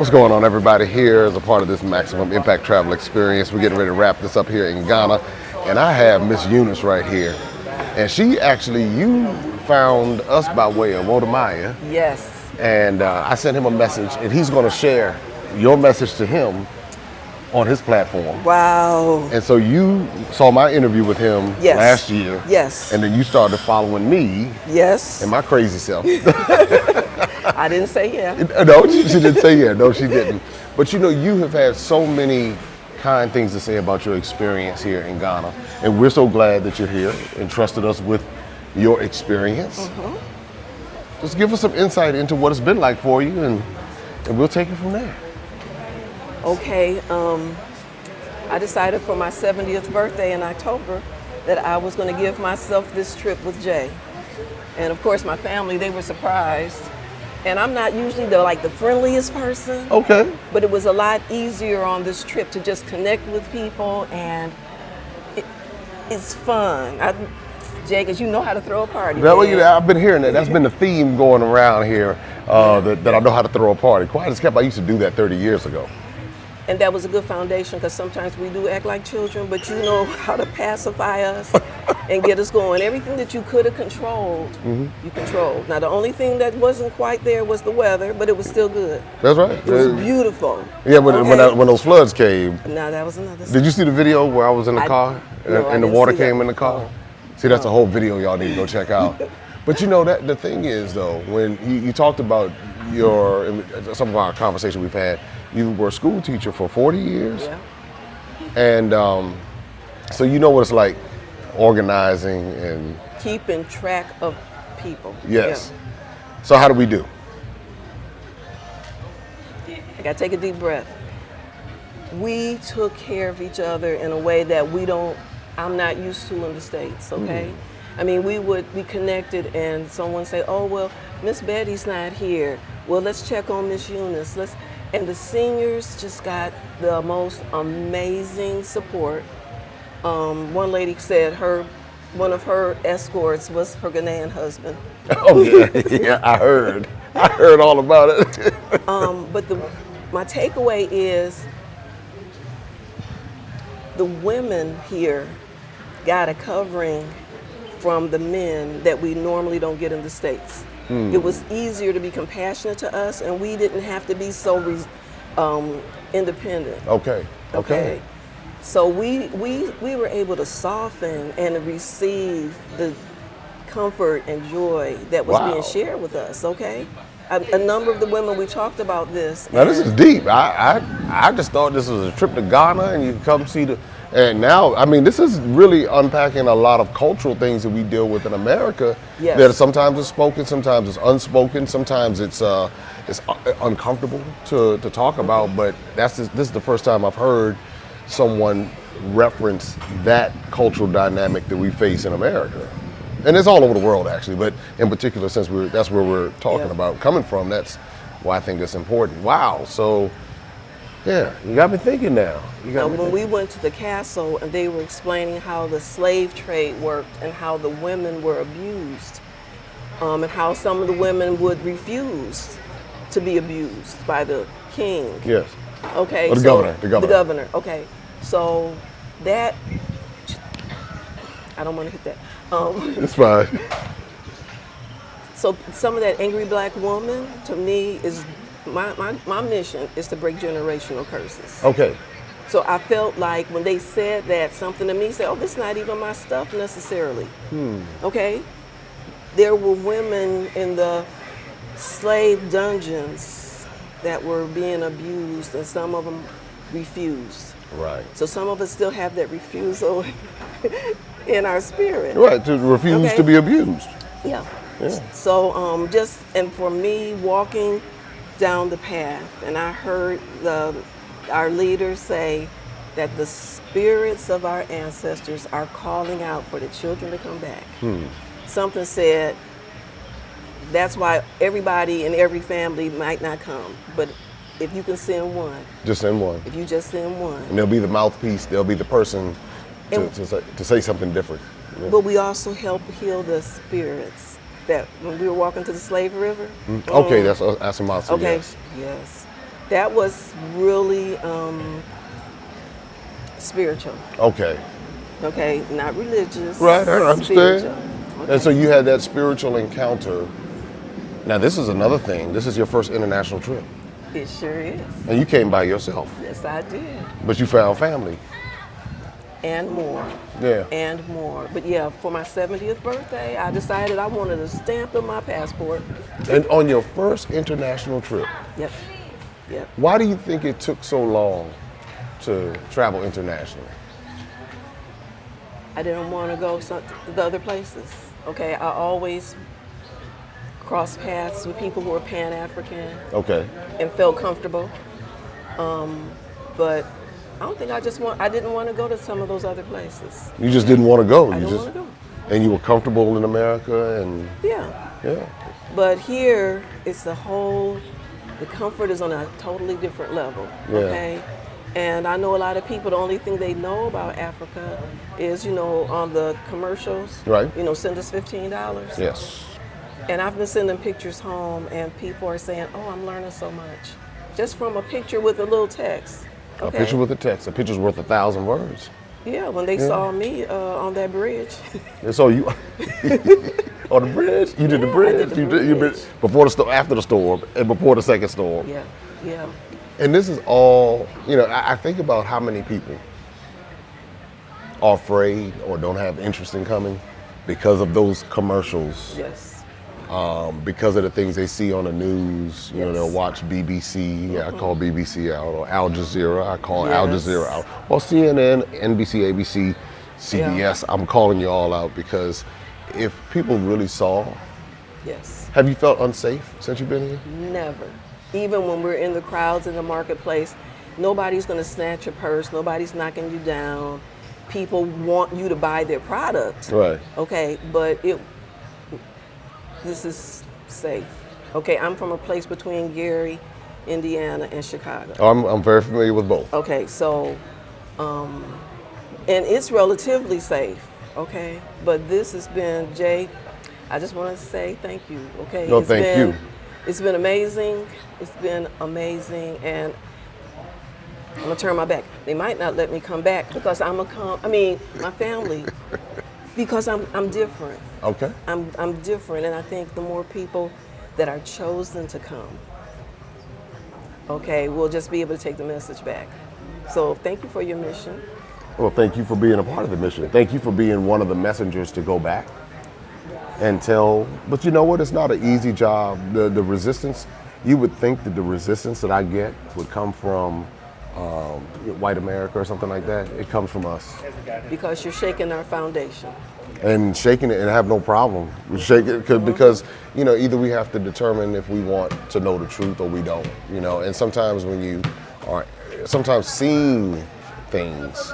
What's going on, everybody? Here as a part of this Maximum Impact Travel Experience. We're getting ready to wrap this up here in Ghana. And I have Miss Eunice right here. And she actually, you found us by way of Wodamaya. Yes. And I sent him a message, and he's going to share your message to him on his platform. Wow. And so you saw my interview with him Yes. last year. Yes. And then you started following me Yes. and my crazy self. I didn't say yeah. No, she didn't say yeah. No, she didn't. But you know, you have had so many kind things to say about your experience here in Ghana. And we're so glad that you're here and trusted us with your experience. Just give us some insight into what it's been like for you, and we'll take it from there. Okay. I decided for my 70th birthday in October that I was going to give myself this trip with Jay. And of course, my family, they were surprised. And I'm not usually the friendliest person. Okay. But it was a lot easier on this trip to just connect with people, and it's fun. Jay, because you know how to throw a party. I've been hearing that. That's been the theme going around here, that I know how to throw a party. Quiet as kept, I used to do that 30 years ago. And that was a good foundation, because sometimes we do act like children, but you know how to pacify us and get us going. Everything that you could have controlled, you controlled. Now, the only thing that wasn't quite there was the weather, but it was still good. That's right. It was beautiful. Yeah, but when those floods came. Now, that was another Did you see the video where I was in the car and the water came in the car? See, that's a whole video y'all need to go check out. But you know, that the thing is, though, when you talked about some of our conversation we've had, you were a school teacher for 40 years. Yeah. And so you know what it's like organizing and keeping track of people. Yes. Yeah. So how do we do? I gotta take a deep breath. We took care of each other in a way that I'm not used to in the States, okay? I mean, we would be connected and someone say, oh, well, Miss Betty's not here. Well, let's check on Miss Eunice. And the seniors just got the most amazing support. One lady said one of her escorts was her Ghanaian husband. Oh, yeah, I heard all about it. But my takeaway is the women here got a covering from the men that we normally don't get in the States. It was easier to be compassionate to us, and we didn't have to be so independent. Okay. So we were able to soften and receive the comfort and joy that was being shared with us, okay? A number of the women, we talked about this. Now this is deep. I just thought this was a trip to Ghana and you come see and now, I mean, this is really unpacking a lot of cultural things that we deal with in America. Yes. That sometimes it's spoken, sometimes it's unspoken, sometimes it's uncomfortable to talk about. But this is the first time I've heard someone reference that cultural dynamic that we face in America. And it's all over the world, actually, but in particular, since that's where we're talking about coming from, that's why I think it's important. Wow, so, yeah, you got me thinking now. When we went to the castle and they were explaining how the slave trade worked and how the women were abused, and how some of the women would refuse to be abused by the king. Yes. Okay. Or the governor. The governor, okay. So that, I don't want to hit that. It's fine. So some of that angry black woman, to me, is my mission is to break generational curses. Okay. So I felt like when they said that, something to me said, oh, this is not even my stuff necessarily. Okay? There were women in the slave dungeons that were being abused, and some of them refused. Right. So some of us still have that refusal in our spirit. Right, to refuse to be abused. Yeah. So and for me, walking down the path, and I heard our leaders say that the spirits of our ancestors are calling out for the children to come back. Something said, that's why everybody in every family might not come, but if you can send one. Just send one. If you just send one. And they'll be the mouthpiece, they'll be the person to say something different. Yeah. But we also help heal the spirits that when we were walking to the Slave River. Okay, that's Asamasa, okay, yes. yes. That was really spiritual. Okay. Okay, not religious. Right, I understand. Spiritual. Okay. And so you had that spiritual encounter. Now, this is another thing. This is your first international trip. It sure is. And you came by yourself, Yes, I did. but you found family. And more. Yeah. And more. But yeah, for my 70th birthday, I decided I wanted a stamp in my passport. And on your first international trip, Yep. Yep. why do you think it took so long to travel internationally? I didn't want to go to the other places. Okay, I always crossed paths with people who were Pan-African Okay. and felt comfortable. But I don't think I didn't want to go to some of those other places. You just didn't want to go. I You didn't just want to go. and you were comfortable in America and Yeah. yeah. But here, it's the comfort is on a totally different level. Yeah. Okay. And I know a lot of people, the only thing they know about Africa is, on the commercials. Right. Send us $15. Yes. And I've been sending pictures home, and people are saying, "Oh, I'm learning so much," just from a picture with a little text. A Okay. picture with a text. A picture's worth 1,000 words. Yeah, when they saw me on that bridge. And so you on the bridge? You did the Yeah, I bridge? did the You did bridge. before the storm, after the storm, and before the second storm. Yeah, yeah. And this is all, I think about how many people are afraid or don't have interest in coming because of those commercials, Yes. because of the things they see on the news. Yes. They'll watch BBC, I call BBC out, or Al Jazeera, I call Yes. Al Jazeera out. Or CNN, NBC, ABC, CBS, I'm calling you all out because if people really saw, Yes. have you felt unsafe since you've been here? Never. Even when we're in the crowds in the marketplace, nobody's going to snatch your purse. Nobody's knocking you down. People want you to buy their product. Right. Okay, but this is safe. Okay, I'm from a place between Gary, Indiana, and Chicago. I'm very familiar with both. Okay, so, and it's relatively safe. Okay, but this has been, Jay, I just want to say thank you. Okay. No, thank you. It's been amazing. It's been amazing, and I'm gonna turn my back. They might not let me come back because my family, because I'm different. Okay. I'm different, and I think the more people that are chosen to come, okay, we'll just be able to take the message back. So thank you for your mission. Well, thank you for being a part of the mission. Thank you for being one of the messengers to go back and tell. But you know what? It's not an easy job. The resistance, you would think that the resistance that I get would come from white America or something like that. It comes from us. Because you're shaking our foundation. And shaking it, and I have no problem with shaking it because either we have to determine if we want to know the truth or we don't. And sometimes when you are seeing things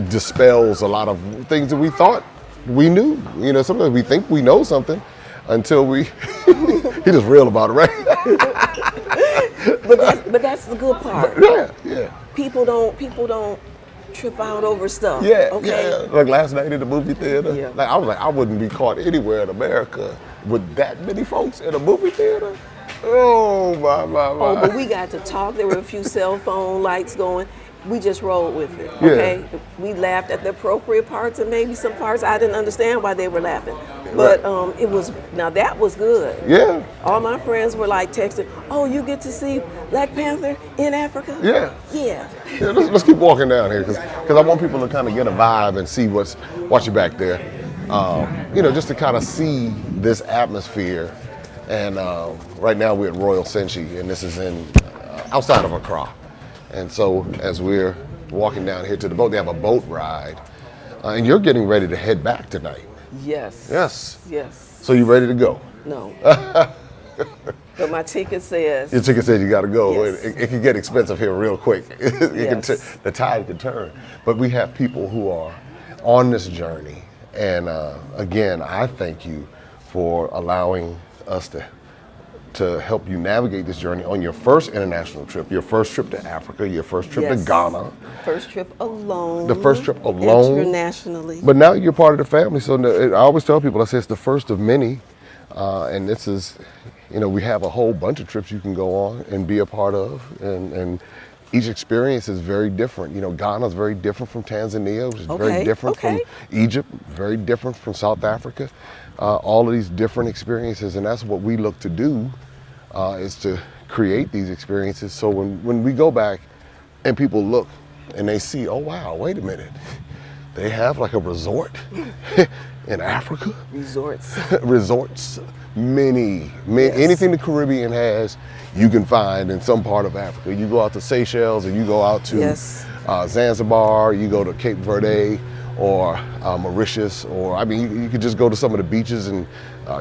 dispels a lot of things that we thought we knew. Sometimes we think we know something until we he just real about it, right? But that's the good part. Yeah. People don't trip out over stuff. Yeah, Okay. yeah. Like last night in the movie theater, Yeah. like I was like, I wouldn't be caught anywhere in America with that many folks in a movie theater. Oh my. Oh, but we got to talk. There were a few cell phone lights going. We just rolled with it. Yeah. Okay. We laughed at the appropriate parts, and maybe some parts I didn't understand why they were laughing. But that was good. Yeah. All my friends were like texting, "Oh, you get to see Black Panther in Africa?" Yeah. Yeah. Yeah, let's keep walking down here because I want people to kind of get a vibe and see what's you back there. Just to kind of see this atmosphere. And right now we're at Royal Senchi, and this is in outside of Accra. And so as we're walking down here to the boat, they have a boat ride, and you're getting ready to head back tonight. Yes. Yes. Yes. So you ready to go? No. But my ticket says. Your ticket says you got to go. Yes. It can get expensive here real quick. Yes. The tide can turn. But we have people who are on this journey. And again, I thank you for allowing us to help you navigate this journey on your first international trip, your first trip to Africa, your first trip to Yes. Ghana. First trip alone. The first trip alone. Internationally. But now you're part of the family. So I always tell people, I say it's the first of many. And this is, You know, we have a whole bunch of trips you can go on and be a part of, and each experience is very different. You know, Ghana is very different from Tanzania, which is very different from Egypt, very different from South Africa. All of these different experiences, and that's what we look to do, is to create these experiences. So when we go back and people look and they see, oh wow, wait a minute, they have like a resort in Africa. Resorts, many, anything the Caribbean has, you can find in some part of Africa. You go out to Seychelles, or you go out to Zanzibar, you go to Cape Verde, or Mauritius, or I mean, you could just go to some of the beaches in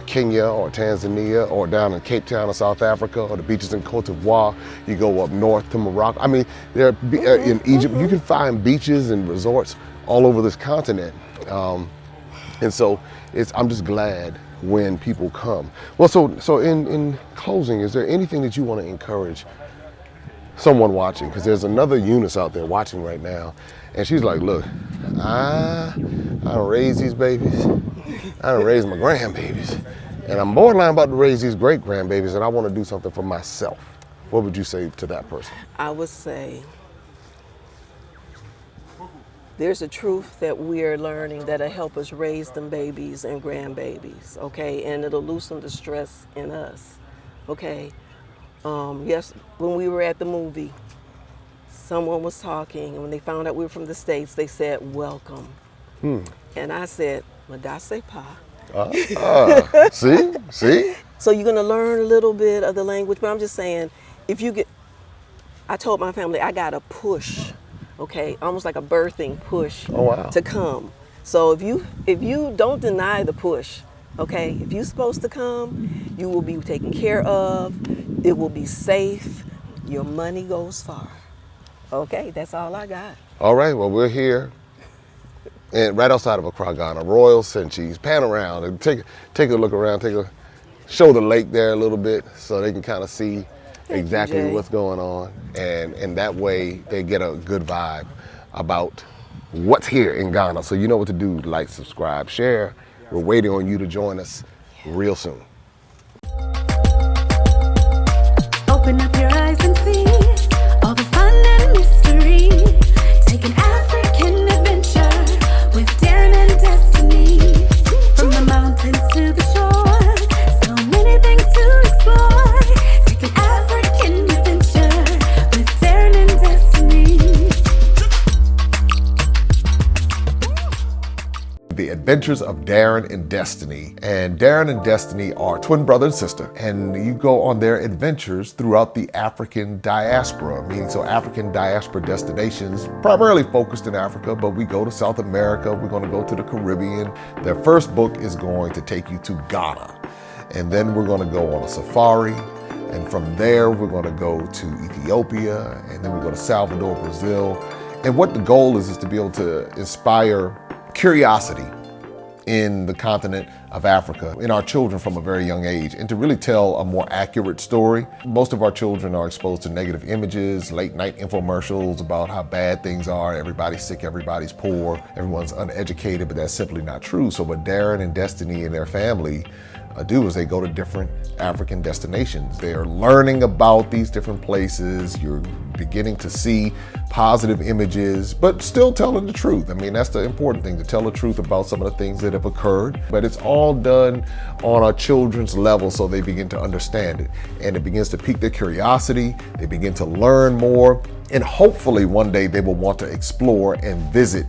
Kenya or Tanzania, or down in Cape Town of South Africa, or the beaches in Cote d'Ivoire. You go up north to Morocco. I mean, in Egypt, you can find beaches and resorts all over this continent. And so I'm just glad when people come. Well, so in closing, is there anything that you want to encourage someone watching? Because there's another Eunice out there watching right now, and she's like, look, I don't raise these babies. I don't raise my grandbabies. And I'm borderline about to raise these great grandbabies, and I want to do something for myself. What would you say to that person? I would say there's a truth that we're learning that'll help us raise them babies and grandbabies, okay? And it'll loosen the stress in us, okay? Yes, when we were at the movie, someone was talking, and when they found out we were from the States, they said, welcome. And I said, Madase Pa. See? So you're gonna learn a little bit of the language, but I'm just saying, I told my family I got a push, okay, almost like a birthing push to come. So if you don't deny the push, okay, if you're supposed to come, you will be taken care of, it will be safe, your money goes far. Okay, that's all I got. All right, well, we're here and right outside of Accra, Ghana, Royal Senchis. Pan around and take a look around, show the lake there a little bit so they can kind of see exactly what's going on, and that way they get a good vibe about what's here in Ghana. So you know what to do: like, subscribe, share. We're waiting on you to join us real soon. Open up your eyes and see all the fun and mystery. Take an African adventure with Darren and Destiny. From the mountains to the shore, so many things to explore. Take an African adventure with Darren and Destiny. The Adventures of Darren and Destiny. And Darren and Destiny are twin brother and sister, and you go on their adventures throughout the African diaspora, meaning so African diaspora destinations, primarily focused in Africa, but we go to South America, we're going to go to the Caribbean. Their first book is going to take you to Ghana, and then we're going to go on a safari, and from there we're going to go to Ethiopia, and then we go to Salvador, Brazil. And what the goal is to be able to inspire curiosity in the continent of Africa, in our children from a very young age, and to really tell a more accurate story. Most of our children are exposed to negative images, late night infomercials about how bad things are, everybody's sick, everybody's poor, everyone's uneducated, but that's simply not true. So what Darren and Destiny and their family do is they go to different African destinations. They're learning about these different places. You're beginning to see positive images, but still telling the truth. I mean, that's the important thing, to tell the truth about some of the things that have occurred. But it's all done on our children's level so they begin to understand it. And it begins to pique their curiosity. They begin to learn more. And hopefully one day they will want to explore and visit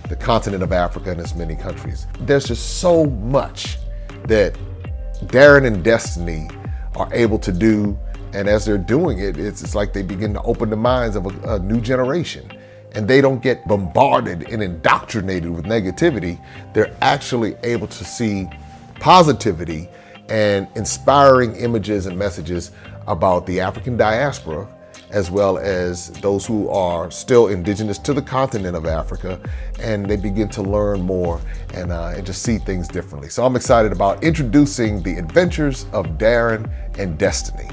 the continent of Africa and its many countries. There's just so much that Darren and Destiny are able to do, and as they're doing it, it's like they begin to open the minds of a new generation, and they don't get bombarded and indoctrinated with negativity. They're actually able to see positivity and inspiring images and messages about the African diaspora, as well as those who are still indigenous to the continent of Africa, and they begin to learn more and just see things differently. So I'm excited about introducing the Adventures of Darren and Destiny.